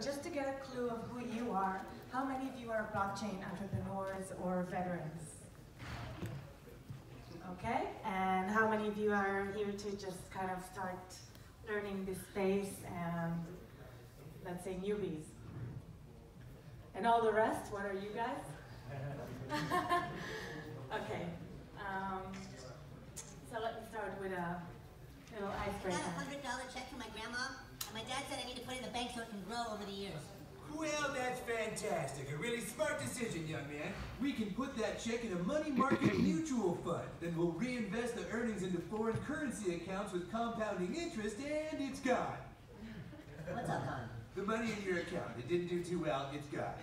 just to get a clue of who you are, how many of you are blockchain entrepreneurs or veterans? Okay, and how many of you are here to just kind of start learning this space and, let's say, newbies? And all the rest, what are you guys? Okay, so let me start with a little icebreaker. I got a $100 check from my grandma, and my dad said I need to put it in the bank so it can grow over the years. Well, that's fantastic. A really smart decision, young man. We can put that check in a money market mutual fund. Then we'll reinvest the earnings into foreign currency accounts with compounding interest, and it's gone. What's up, Con? The money in your account. It didn't do too well. It's gone.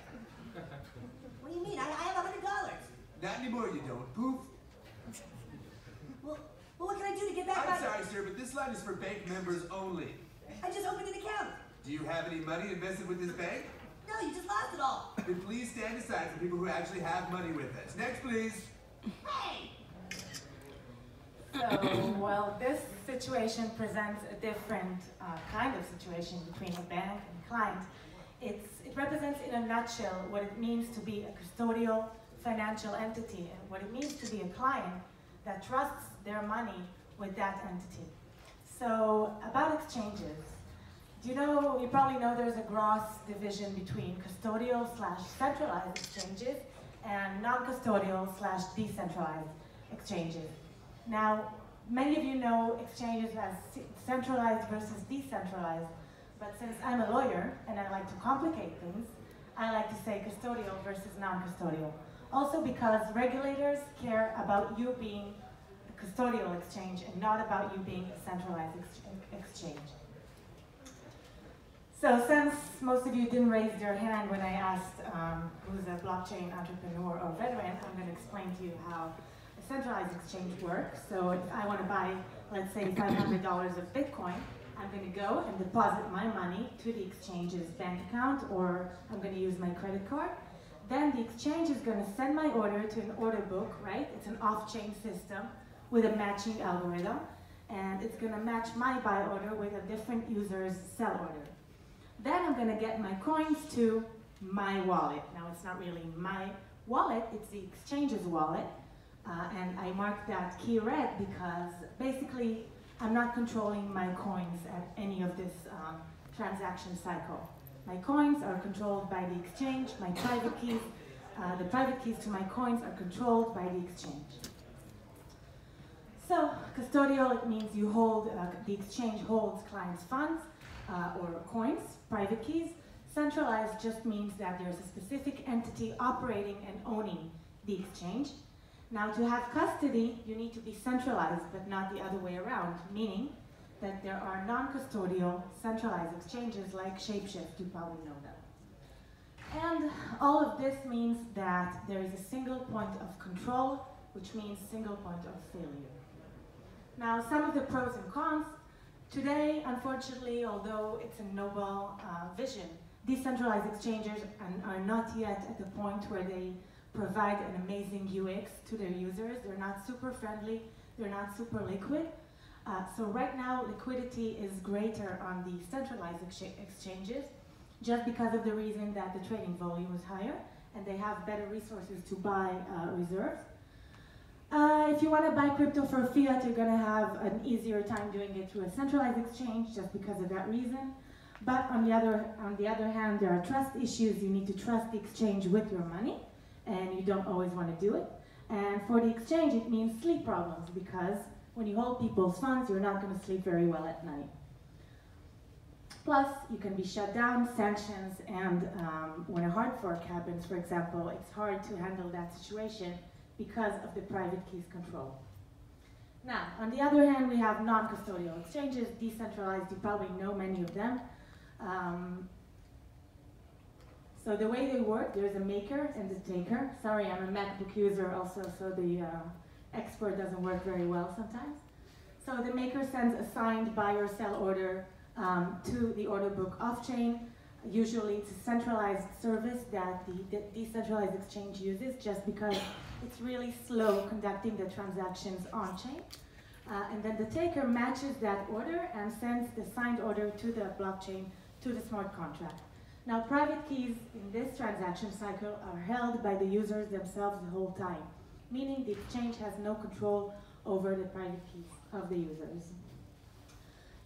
What do you mean? I have $100. Not anymore, you don't. Poof. Well, what can I do to get that I'm sorry, sir, but this line is for bank members only. I just opened an account. Do you have any money invested with this bank? No, you just lost it all. Then please stand aside for people who actually have money with us. Next, please. Hey! So, well, this situation presents a different kind of situation between a bank and client. It represents in a nutshell what it means to be a custodial financial entity and what it means to be a client that trusts their money with that entity. So, about exchanges. You probably know there's a gross division between custodial / centralized exchanges and non-custodial / decentralized exchanges. Now, many of you know exchanges as centralized versus decentralized, but since I'm a lawyer and I like to complicate things, I like to say custodial versus non-custodial. Also because regulators care about you being a custodial exchange and not about you being a centralized exchange. So since most of you didn't raise your hand when I asked who's a blockchain entrepreneur or veteran, I'm going to explain to you how a centralized exchange works. So if I want to buy, let's say, $500 of Bitcoin, I'm going to go and deposit my money to the exchange's bank account, or I'm going to use my credit card. Then the exchange is going to send my order to an order book, right? It's an off-chain system with a matching algorithm, and it's going to match my buy order with a different user's sell order. Then I'm going to get my coins to my wallet. Now, it's not really my wallet, it's the exchange's wallet. And I mark that key red because basically I'm not controlling my coins at any of this transaction cycle. My coins are controlled by the exchange, my private keys, the private keys to my coins are controlled by the exchange. So, custodial, it means you hold, the exchange holds clients' funds, or coins, private keys. Centralized just means that there's a specific entity operating and owning the exchange. Now, to have custody, you need to be centralized, but not the other way around, meaning that there are non-custodial centralized exchanges like Shapeshift, you probably know them. And all of this means that there is a single point of control, which means single point of failure. Now, some of the pros and cons. Today, unfortunately, although it's a noble vision, decentralized exchanges are not yet at the point where they provide an amazing UX to their users. They're not super friendly, they're not super liquid. So right now, liquidity is greater on the centralized exchanges just because of the reason that the trading volume is higher and they have better resources to buy reserves. If you want to buy crypto for fiat, you're going to have an easier time doing it through a centralized exchange just because of that reason. But on the other hand, there are trust issues. You need to trust the exchange with your money, and you don't always want to do it. And for the exchange, it means sleep problems because when you hold people's funds, you're not going to sleep very well at night. Plus, you can be shut down, sanctions, and when a hard fork happens, for example, it's hard to handle that situation because of the private keys control. Now, on the other hand, we have non-custodial exchanges, decentralized, you probably know many of them. So the way they work, there's a maker and the taker. Sorry, I'm a MacBook user also, so the export doesn't work very well sometimes. So the maker sends a signed buy or sell order to the order book off-chain. Usually it's a centralized service that the decentralized exchange uses just because it's really slow conducting the transactions on-chain. And then the taker matches that order and sends the signed order to the blockchain, to the smart contract. Now, private keys in this transaction cycle are held by the users themselves the whole time, meaning the exchange has no control over the private keys of the users.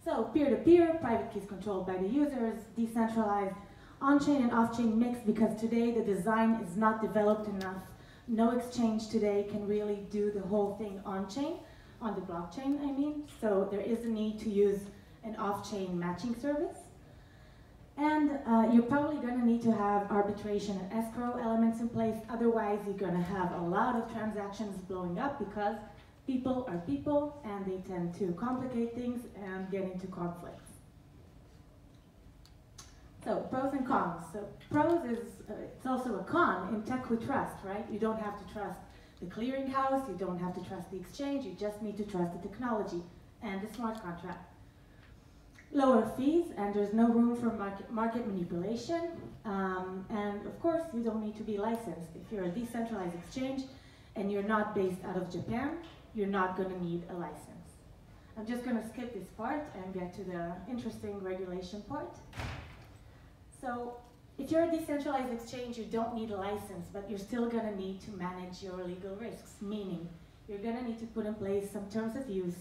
So, peer-to-peer, private keys controlled by the users, decentralized, on-chain and off-chain mix, because today the design is not developed enough. No exchange today can really do the whole thing on-chain, on the blockchain, I mean. So there is a need to use an off-chain matching service. And you're probably going to need to have arbitration and escrow elements in place. Otherwise, you're going to have a lot of transactions blowing up because people are people and they tend to complicate things and get into conflicts. So pros and cons. So pros is, it's also a con. In tech we trust, right? You don't have to trust the clearinghouse, you don't have to trust the exchange, you just need to trust the technology and the smart contract. Lower fees, and there's no room for market manipulation. And of course, you don't need to be licensed. If you're a decentralized exchange and you're not based out of Japan, you're not going to need a license. I'm just going to skip this part and get to the interesting regulation part. So if you're a decentralized exchange, you don't need a license, but you're still going to need to manage your legal risks, meaning you're going to need to put in place some terms of use,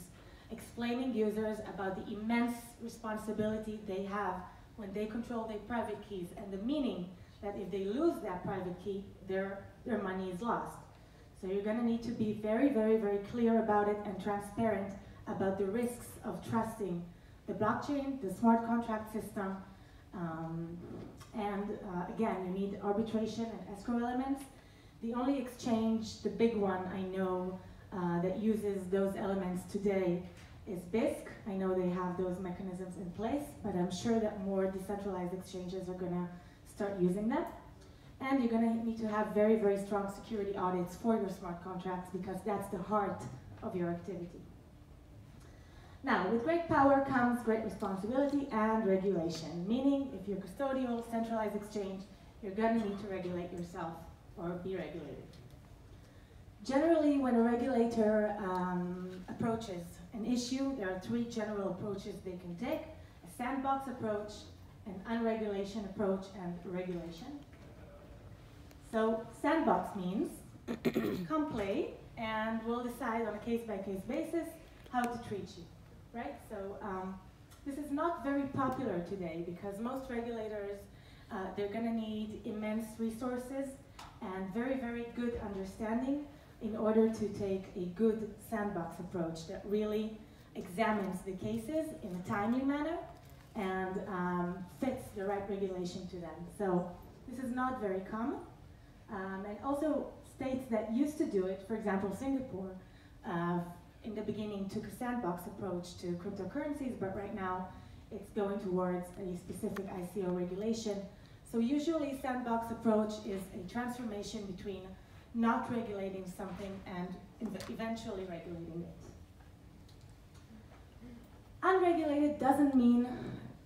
explaining users about the immense responsibility they have when they control their private keys, and the meaning that if they lose that private key, their money is lost. So you're going to need to be very, very, very clear about it and transparent about the risks of trusting the blockchain, the smart contract system, again, you need arbitration and escrow elements. The only exchange, the big one I know that uses those elements today is BISC. I know they have those mechanisms in place, but I'm sure that more decentralized exchanges are going to start using them. And you're going to need to have very, very strong security audits for your smart contracts because that's the heart of your activity. Now, with great power comes great responsibility and regulation, meaning if you're a custodial, centralized exchange, you're going to need to regulate yourself or be regulated. Generally, when a regulator approaches an issue, there are three general approaches they can take: a sandbox approach, an unregulation approach, and regulation. So sandbox means come play and we'll decide on a case-by-case basis how to treat you. Right? So this is not very popular today because most regulators, they're going to need immense resources and very, very good understanding in order to take a good sandbox approach that really examines the cases in a timely manner and fits the right regulation to them. So this is not very common. And also states that used to do it, for example, Singapore, in the beginning took a sandbox approach to cryptocurrencies, but right now it's going towards a specific ICO regulation. So usually sandbox approach is a transformation between not regulating something and eventually regulating it. Unregulated doesn't mean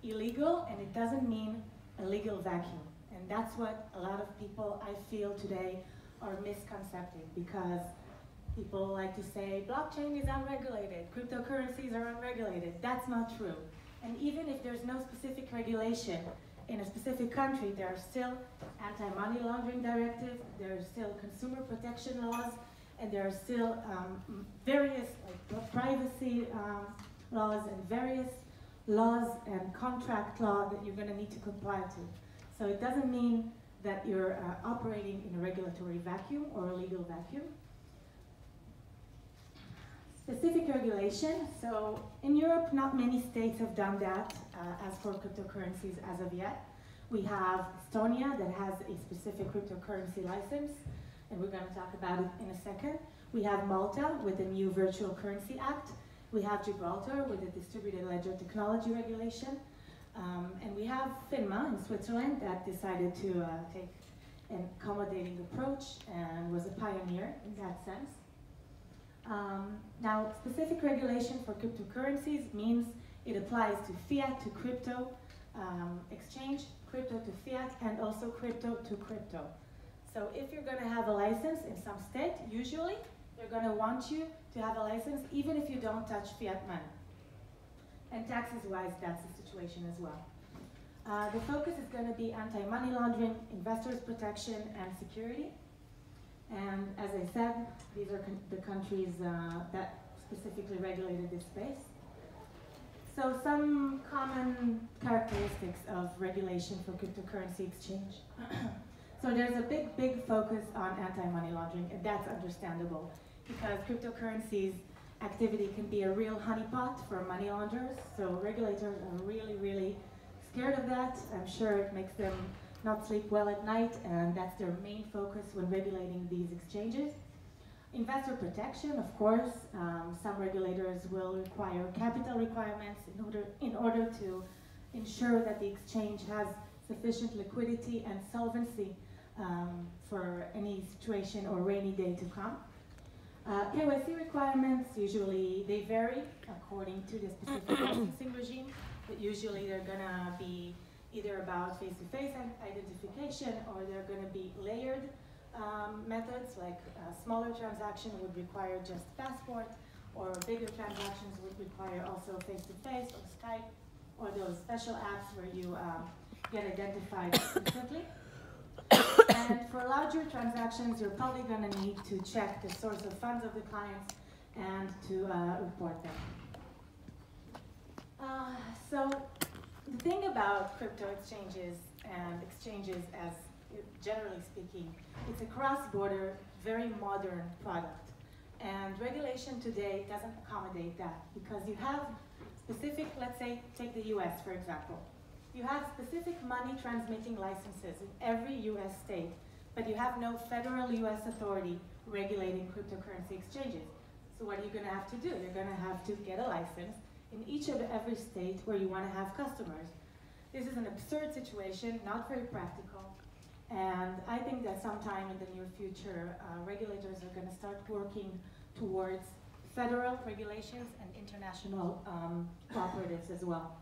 illegal, and it doesn't mean a legal vacuum. And that's what a lot of people, I feel today, are misconcepting, because people like to say blockchain is unregulated, cryptocurrencies are unregulated. That's not true. And even if there's no specific regulation in a specific country, there are still anti-money laundering directives, there are still consumer protection laws, and there are still various privacy laws and various laws and contract law that you're going to need to comply to. So it doesn't mean that you're operating in a regulatory vacuum or a legal vacuum. Specific regulation. So in Europe, not many states have done that as for cryptocurrencies as of yet. We have Estonia that has a specific cryptocurrency license, and we're going to talk about it in a second. We have Malta with the new Virtual Currency Act. We have Gibraltar with the Distributed Ledger Technology Regulation. And we have FINMA in Switzerland that decided to take an accommodating approach and was a pioneer in that sense. Now, specific regulation for cryptocurrencies means it applies to fiat to crypto exchange, crypto to fiat, and also crypto to crypto. So if you're going to have a license in some state, usually they're going to want you to have a license even if you don't touch fiat money. And taxes-wise, that's the situation as well. The focus is going to be anti-money laundering, investors protection, and security. And as I said, these are the countries that specifically regulated this space. So some common characteristics of regulation for cryptocurrency exchange. So there's a big focus on anti-money laundering, and that's understandable because cryptocurrencies activity can be a real honeypot for money launderers. So regulators are really scared of that. I'm sure it makes them not sleep well at night, and that's their main focus when regulating these exchanges. Investor protection, of course. Some regulators will require capital requirements in order to ensure that the exchange has sufficient liquidity and solvency for any situation or rainy day to come. KYC requirements, usually they vary according to the specific licensing regime, but usually they're gonna be either about face-to-face identification or they're gonna be layered methods, like smaller transaction would require just passport, or bigger transactions would require also face-to-face or Skype, or those special apps where you get identified instantly. And for larger transactions, you're probably going to need to check the source of funds of the clients and to report them. So the thing about crypto exchanges and exchanges as generally speaking, it's a cross-border, very modern product. And regulation today doesn't accommodate that because you have specific, let's say, take the US for example. You have specific money transmitting licenses in every US state, but you have no federal US authority regulating cryptocurrency exchanges. So what are you going to have to do? You're going to have to get a license in each of every state where you want to have customers. This is an absurd situation, not very practical, and I think that sometime in the near future, regulators are going to start working towards federal regulations and international cooperatives as well.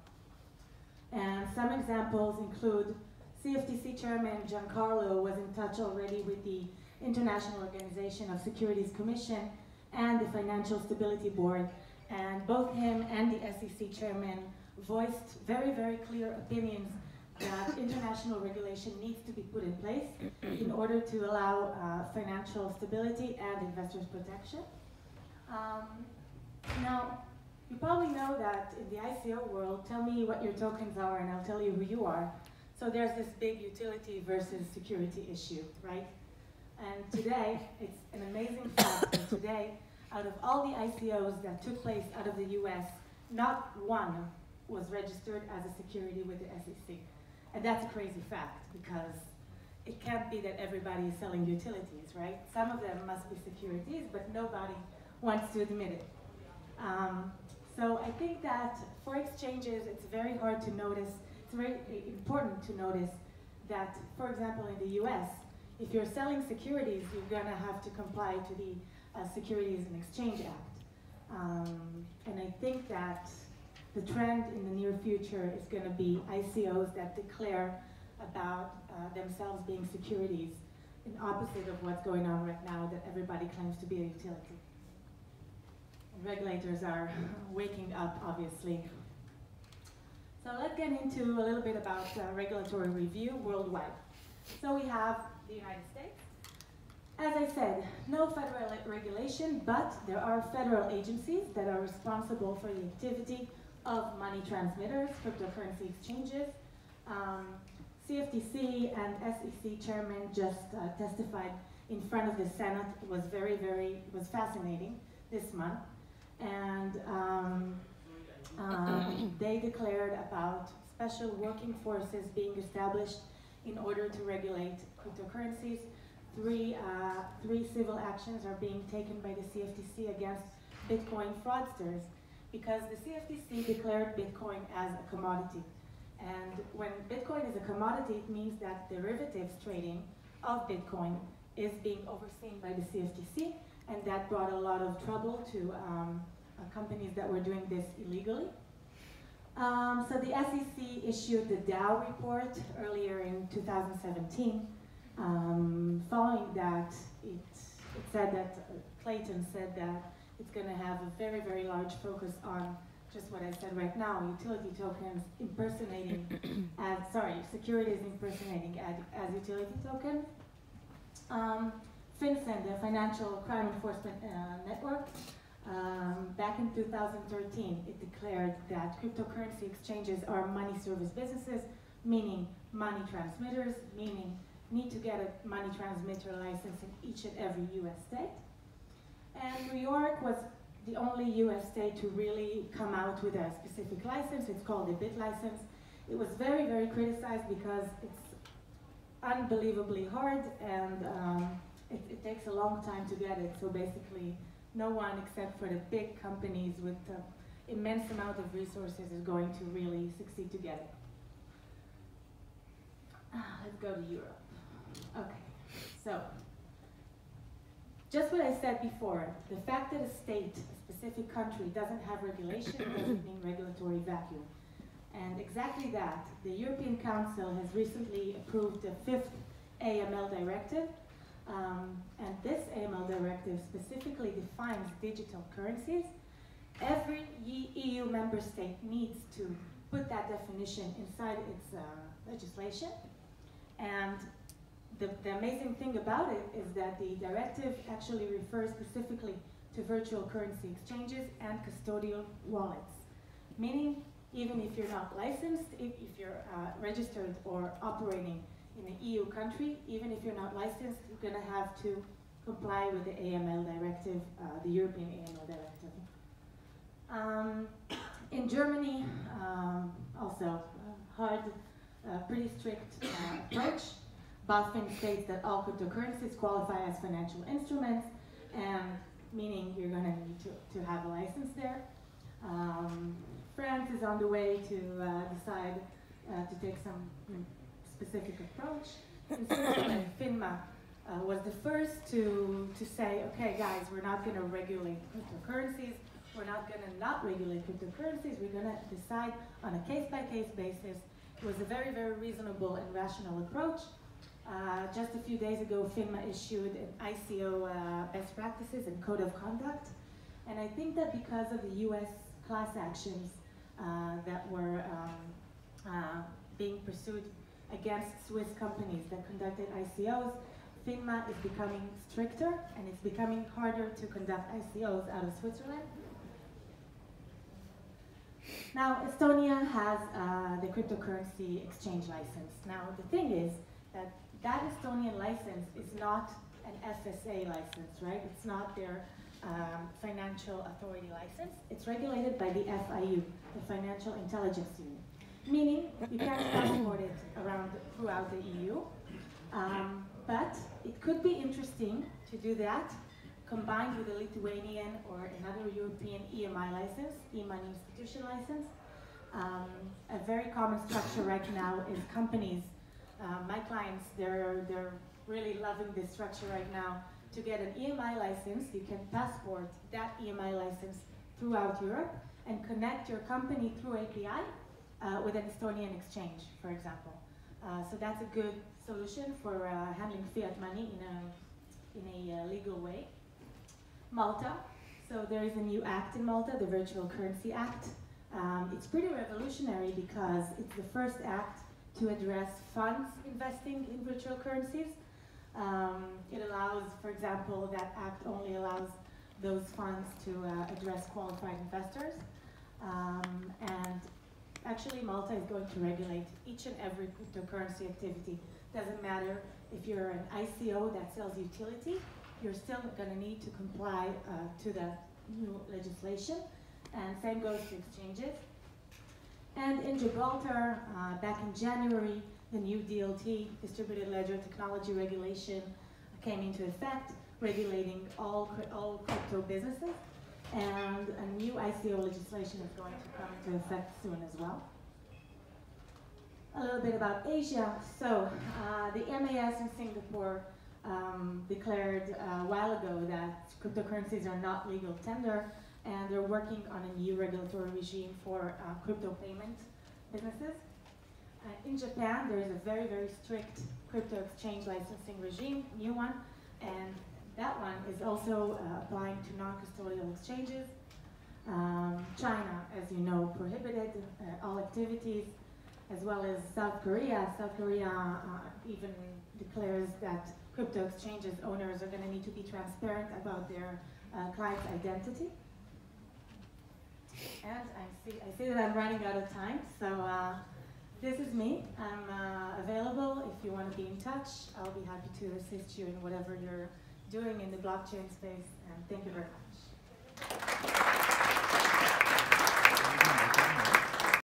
And some examples include CFTC Chairman Giancarlo was in touch already with the International Organization of Securities Commission and the Financial Stability Board, and both him and the SEC Chairman voiced very clear opinions that international regulation needs to be put in place in order to allow financial stability and investors' protection. Now, you probably know that in the ICO world, tell me what your tokens are and I'll tell you who you are. So there's this big utility versus security issue, right? And today, it's an amazing fact that today, out of all the ICOs that took place out of the US, not one was registered as a security with the SEC. And that's a crazy fact because it can't be that everybody is selling utilities, right? Some of them must be securities, but nobody wants to admit it. So I think that for exchanges, it's very hard to notice, it's very important to notice that, for example, in the US, if you're selling securities, you're gonna have to comply to the Securities and Exchange Act. And I think that the trend in the near future is gonna be ICOs that declare about themselves being securities, in opposite of what's going on right now that everybody claims to be a utility. Regulators are waking up, obviously. So let's get into a little bit about regulatory review worldwide. So we have the United States. As I said, no federal regulation, but there are federal agencies that are responsible for the activity of money transmitters, cryptocurrency exchanges. CFTC and SEC chairman just testified in front of the Senate. It was it was fascinating this month. And they declared about special working forces being established in order to regulate cryptocurrencies. Three civil actions are being taken by the CFTC against Bitcoin fraudsters because the CFTC declared Bitcoin as a commodity. And when Bitcoin is a commodity, it means that derivatives trading of Bitcoin is being overseen by the CFTC, and that brought a lot of trouble to companies that were doing this illegally. So the SEC issued the Dow report earlier in 2017. Following that, it said that, Clayton said that it's going to have a very large focus on just what I said right now, utility tokens impersonating, securities impersonating as utility tokens. FinCEN, the Financial Crime Enforcement Network, back in 2013, it declared that cryptocurrency exchanges are money service businesses, meaning money transmitters, meaning need to get a money transmitter license in each and every US state. And New York was the only US state to really come out with a specific license. It's called a BIT license. It was very, very criticized because it's unbelievably hard and it takes a long time to get it. So basically, no one except for the big companies with immense amount of resources is going to really succeed to get it. Let's go to Europe. Okay, so just what I said before, the fact that a state, a specific country, doesn't have regulation doesn't mean regulatory vacuum. And exactly that, the European Council has recently approved the 5th AML directive, and this AML directive specifically defines digital currencies. Every EU member state needs to put that definition inside its legislation, and the amazing thing about it is that the directive actually refers specifically to virtual currency exchanges and custodial wallets, meaning even if you're not licensed, if you're registered or operating in an EU country, even if you're not licensed, you're going to have to comply with the AML directive, the European AML directive. In Germany, also hard, pretty strict approach. BaFin states that all cryptocurrencies qualify as financial instruments, and meaning you're going to need to have a license there. France is on the way to decide to take some specific approach. In Switzerland, FINMA was the first to say, okay guys, we're not going to regulate cryptocurrencies, we're not going to not regulate cryptocurrencies, we're going to decide on a case-by-case basis. It was a very, very reasonable and rational approach. Just a few days ago, FINMA issued an ICO best practices and code of conduct. And I think that because of the US class actions that were being pursued against Swiss companies that conducted ICOs, FINMA is becoming stricter and it's becoming harder to conduct ICOs out of Switzerland. Now, Estonia has the cryptocurrency exchange license. Now, the thing is that that Estonian license is not an FSA license, right? It's not their financial authority license. It's regulated by the FIU, the Financial Intelligence Unit, meaning you can't passport it throughout the EU. But it could be interesting to do that combined with a Lithuanian or another European EMI license, e-money institution license. A very common structure right now is companies. My clients, they're really loving this structure right now. To get an EMI license, you can passport that EMI license throughout Europe and connect your company through API with an Estonian exchange, for example. So that's a good solution for handling fiat money in a legal way. Malta, so there is a new act in Malta, the Virtual Currency Act. It's pretty revolutionary because it's the first act to address funds investing in virtual currencies. It allows, for example, that act only allows those funds to address qualified investors. And actually, Malta is going to regulate each and every cryptocurrency activity. Doesn't matter if you're an ICO that sells utility, you're still going to need to comply to the new legislation. And same goes to exchanges. And in Gibraltar, back in January, the new DLT, Distributed Ledger Technology Regulation, came into effect, regulating all crypto businesses. And a new ICO legislation is going to come into effect soon as well. A little bit about Asia. So the MAS in Singapore declared a while ago that cryptocurrencies are not legal tender, and they're working on a new regulatory regime for crypto payment businesses. In Japan, there is a very, very strict crypto exchange licensing regime, new one, and that one is also applying to non-custodial exchanges. China, as you know, prohibited all activities, as well as South Korea. South Korea even declares that crypto exchanges owners are going to need to be transparent about their client's identity. And I see that I'm running out of time, so this is me. I'm available if you want to be in touch. I'll be happy to assist you in whatever you're doing in the blockchain space, and thank you very much.